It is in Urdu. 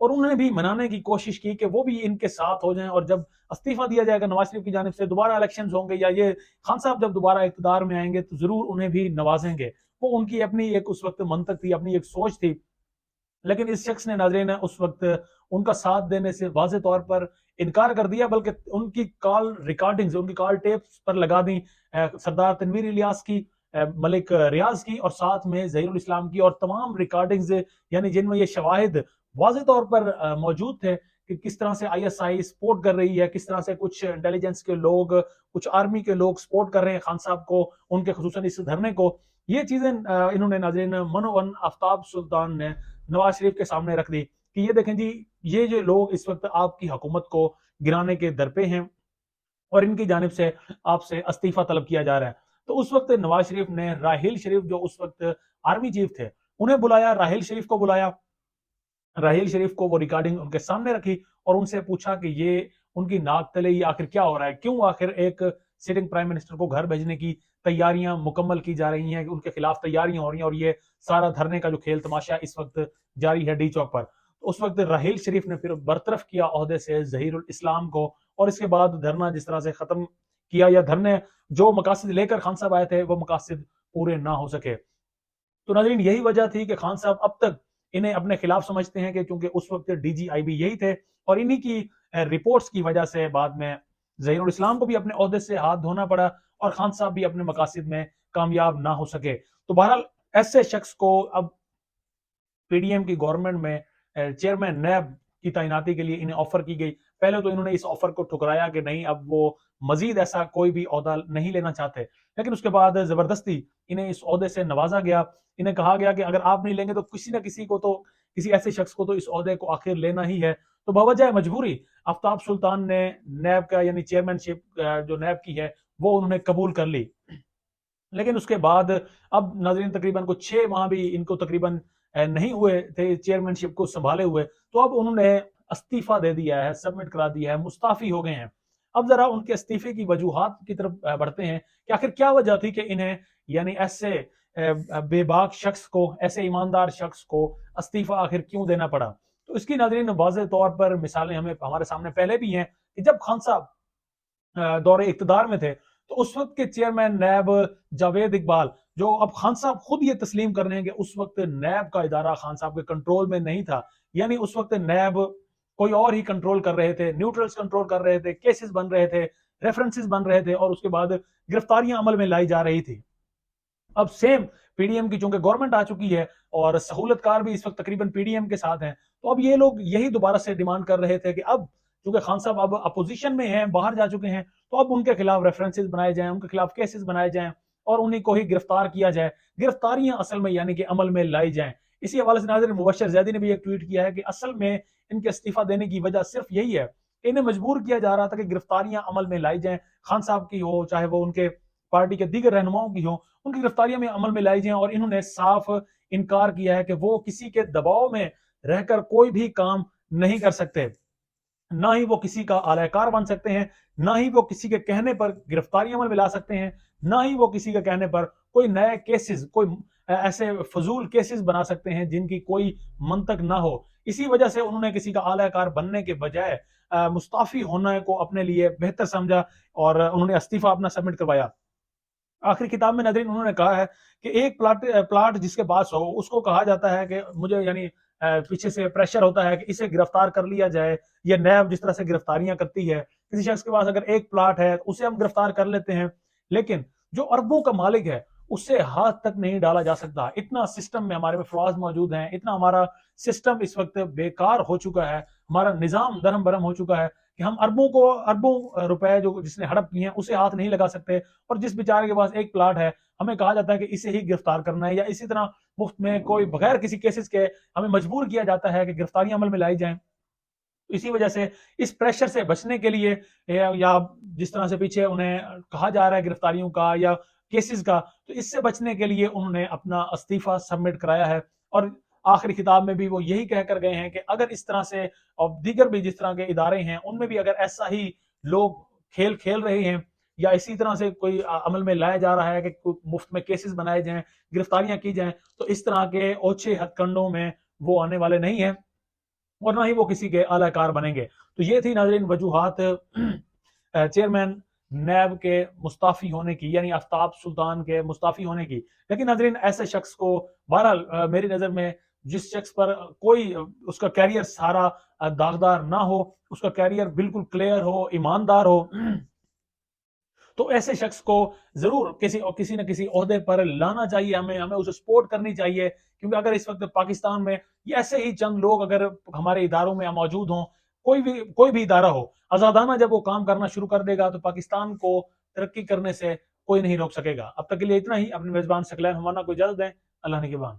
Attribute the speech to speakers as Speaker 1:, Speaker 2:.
Speaker 1: اور انہوں نے بھی منانے کی کوشش کی کہ وہ بھی ان کے ساتھ ہو جائیں، اور جب استعفیٰ دیا جائے گا نواز شریف کی جانب سے، دوبارہ الیکشنز ہوں گے یا یہ خان صاحب جب دوبارہ اقتدار میں آئیں گے تو ضرور انہیں بھی نوازیں گے. وہ ان کی اپنی ایک اس وقت منطق تھی، اپنی ایک سوچ تھی. لیکن اس شخص نے ناظرین اس وقت ان کا ساتھ دینے سے واضح طور پر انکار کر دیا، بلکہ ان کی کال ریکارڈنگز، ان کی کال ٹیپس پر لگا دی سردار تنویر الیاس کی، ملک ریاض کی، اور ساتھ میں ظہیر الاسلام کی، اور تمام ریکارڈنگز یعنی جن میں یہ شواہد واضح طور پر موجود تھے کہ کس طرح سے آئی ایس آئی سپورٹ کر رہی ہے، کس طرح سے کچھ انٹیلیجنس کے لوگ، کچھ آرمی کے لوگ سپورٹ کر رہے ہیں خان صاحب کو، ان کے خصوصاً اس دھرنے کو. یہ چیزیں انہوں نے ناظرین منوون آفتاب سلطان نے نواز شریف کے سامنے رکھ دی کہ یہ دیکھیں جی، یہ جو لوگ اس وقت آپ کی حکومت کو گرانے کے درپے ہیں اور ان کی جانب سے آپ سے استعفیٰ طلب کیا جا رہا ہے. تو اس وقت نواز شریف نے راحیل شریف جو اس وقت آرمی چیف تھے انہیں بلایا، راحیل شریف کو بلایا، راحیل شریف کو وہ ریکارڈنگ ان کے سامنے رکھی اور ان سے پوچھا کہ یہ ان کی ناک تلے یہ آخر کیا ہو رہا ہے، کیوں آخر ایک سٹنگ پرائم منسٹر کو گھر بھیجنے کی تیاریاں مکمل کی جا رہی ہیں، ان کے خلاف تیاریاں ہو رہی ہیں، اور یہ سارا دھرنے کا جو کھیل تماشا اس وقت جاری ہے ڈی چوک پر. اس وقت راحیل شریف نے پھر برطرف کیا عہدے سے ظہیر الاسلام کو، اور اس کے بعد دھرنا جس طرح سے ختم کیا، یا دھرنے جو مقاصد لے کر خان صاحب آئے تھے وہ مقاصد پورے نہ ہو سکے. تو ناظرین یہی وجہ تھی کہ خان صاحب اب تک انہیں اپنے خلاف سمجھتے ہیں، کہ چونکہ اس وقت ڈی جی آئی بھی یہی تھے، اور انہی کی رپورٹس کی وجہ سے بعد میں ظہیر الاسلام کو بھی اپنے عہدے سے ہاتھ دھونا پڑا، اور خان صاحب بھی اپنے مقاصد میں کامیاب نہ ہو سکے. تو بہرحال ایسے شخص کو اب پی ڈی ایم کی گورنمنٹ میں چیئرمین نیب کی تعیناتی کے لیے انہیں آفر کی گئی. پہلے تو انہوں نے اس آفر کو ٹھکرایا کہ نہیں، اب وہ مزید ایسا کوئی بھی عہدہ نہیں لینا چاہتے، لیکن اس کے بعد زبردستی انہیں اس عہدے سے نوازا گیا. انہیں کہا گیا کہ اگر آپ نہیں لیں گے تو کسی نہ کسی کو، تو کسی ایسے شخص کو تو اس عہدے کو آخر لینا ہی ہے. تو بوجہ مجبوری آفتاب سلطان نے نیب کا یعنی چیئرمین شپ جو نیب کی ہے وہ انہوں نے قبول کر لی. لیکن اس کے بعد اب ناظرین تقریباً کچھ 6 ماہ بھی ان کو تقریباً نہیں ہوئے تھے چیئرمین شپ کو سنبھالے ہوئے، تو اب انہوں نے استعفیٰ دے دیا ہے، سبمٹ کرا دیا ہے، مستعفی ہو گئے ہیں. اب ذرا ان کے استعفے کی وجوہات کی طرف بڑھتے ہیں کہ آخر کیا وجہ تھی کہ انہیں یعنی ایسے بے باک شخص کو، ایسے ایماندار شخص کو استعفیٰ آخر کیوں دینا پڑا. تو اس کی ناظرین واضح طور پر مثالیں ہمارے سامنے پہلے بھی ہیں کہ جب خان صاحب دور اقتدار میں تھے تو اس وقت کے چیئرمین نیب جاوید اقبال، جو اب خان صاحب خود یہ تسلیم کر رہے ہیں کہ اس وقت نیب کا ادارہ خان صاحب کے کنٹرول میں نہیں تھا، یعنی اس وقت نیب کوئی اور ہی کنٹرول کر رہے تھے، نیوٹرلز کنٹرول کر رہے تھے، کیسز بن رہے تھے، ریفرنسز بن رہے تھے، اور اس کے بعد گرفتاریاں عمل میں لائی جا رہی تھی. اب سیم پی ڈی ایم کی چونکہ گورنمنٹ آ چکی ہے اور سہولت کار بھی اس وقت تقریباً پی ڈی ایم کے ساتھ ہیں، تو اب یہ لوگ یہی دوبارہ سے ڈیمانڈ کر رہے تھے کہ اب چونکہ خان صاحب اب اپوزیشن میں ہیں، باہر جا چکے ہیں، تو اب ان کے خلاف ریفرنسز بنائے جائیں، ان کے خلاف کیسز بنائے جائیں اور انہیں کو ہی گرفتار کیا جائے، گرفتاریاں اصل میں یعنی کہ عمل میں لائی جائیں. اسی حوالے سے ناظرین مبشر زیدی نے بھی ایک ٹویٹ کیا ہے کہ اصل میں ان کے استعفیٰ دینے کی وجہ صرف یہی ہے کہ انہیں مجبور کیا جا رہا تھا کہ گرفتاریاں عمل میں لائی جائیں، خان صاحب کی ہو چاہے وہ ان کے پارٹی کے دیگر رہنماؤں کی ہو، ان کی گرفتاریاں میں عمل میں لائی جائیں. اور انہوں نے صاف انکار کیا ہے کہ وہ کسی کے دباؤ میں رہ کر کوئی بھی کام نہیں کر سکتے، نہ ہی وہ کسی کا اعلی کار بن سکتے ہیں، نہ ہی وہ کسی کے کہنے پر گرفتاری عمل میں لا سکتے ہیں، نہ ہی وہ کسی کے کہنے پر کوئی نئے کیسز، کوئی ایسے فضول کیسز بنا سکتے ہیں جن کی کوئی منطق نہ ہو. اسی وجہ سے انہوں نے کسی کا اعلی کار بننے کے بجائے مستعفی ہونے کو اپنے لیے بہتر سمجھا اور انہوں نے استعفیٰ اپنا سبمٹ کروایا. آخری کتاب میں ناظرین انہوں نے کہا ہے کہ ایک پلاٹ جس کے پاس ہو اس کو کہا جاتا ہے کہ مجھے یعنی پیچھے سے پریشر ہوتا ہے کہ اسے گرفتار کر لیا جائے، یا نیب جس طرح سے گرفتاریاں کرتی ہے، کسی شخص کے پاس اگر ایک پلاٹ ہے اسے ہم گرفتار کر لیتے ہیں، لیکن جو اربوں کا مالک ہے اسے ہاتھ تک نہیں ڈالا جا سکتا. اتنا سسٹم میں ہمارے فراز موجود ہیں، اتنا ہمارا سسٹم اس وقت بیکار ہو چکا ہے، ہمارا نظام درہم برہم ہو چکا ہے کہ ہم اربوں روپے جو جس نے ہڑپ کیے ہیں اسے ہاتھ نہیں لگا سکتے، اور جس بیچارے کے پاس ایک پلاٹ ہے ہمیں کہا جاتا ہے کہ اسے ہی گرفتار کرنا ہے، یا اسی طرح مفت میں کوئی بغیر کسی کیسز کے ہمیں مجبور کیا جاتا ہے کہ گرفتاریاں عمل میں لائی جائیں. اسی وجہ سے اس پریشر سے بچنے کے لیے، یا جس طرح سے پیچھے انہیں کہا جا رہا ہے گرفتاریوں کا یا کیسز کا، تو اس سے بچنے کے لیے انہوں نے اپنا استعفیٰ سبمٹ کرایا ہے. اور آخری خطاب میں بھی وہ یہی کہہ کر گئے ہیں کہ اگر اس طرح سے اور دیگر بھی جس طرح کے ادارے ہیں ان میں بھی اگر ایسا ہی لوگ کھیل کھیل رہے ہیں، یا اسی طرح سے کوئی عمل میں لایا جا رہا ہے کہ مفت میں کیسز بنائے جائیں، گرفتاریاں کی جائیں، تو اس طرح کے اوچھے ہتھ کنڈوں میں وہ آنے والے نہیں ہیں. اور نہ ہی وہ کسی کے اعلی کار بنیں گے۔ تو یہ تھی ناظرین وجوہات چیئرمین نیب کے مستعفی ہونے کی، یعنی آفتاب سلطان کے مستعفی ہونے کی۔ لیکن ناظرین ایسے شخص کو بہرحال میری نظر میں جس شخص پر کوئی اس کا کیریئر سارا داغدار نہ ہو، اس کا کیریئر بالکل کلیئر ہو، ایماندار ہو، تو ایسے شخص کو ضرور کسی نہ کسی عہدے پر لانا چاہیے، ہمیں اسے سپورٹ کرنی چاہیے، کیونکہ اگر اس وقت پاکستان میں یہ ایسے ہی چند لوگ اگر ہمارے اداروں میں موجود ہوں، کوئی بھی ادارہ ہو، آزادانہ جب وہ کام کرنا شروع کر دے گا تو پاکستان کو ترقی کرنے سے کوئی نہیں روک سکے گا۔ اب تک کے لیے اتنا ہی، اپنے میزبان ثقلین ہمانا کو اجازت دیں، اللہ نگہبان۔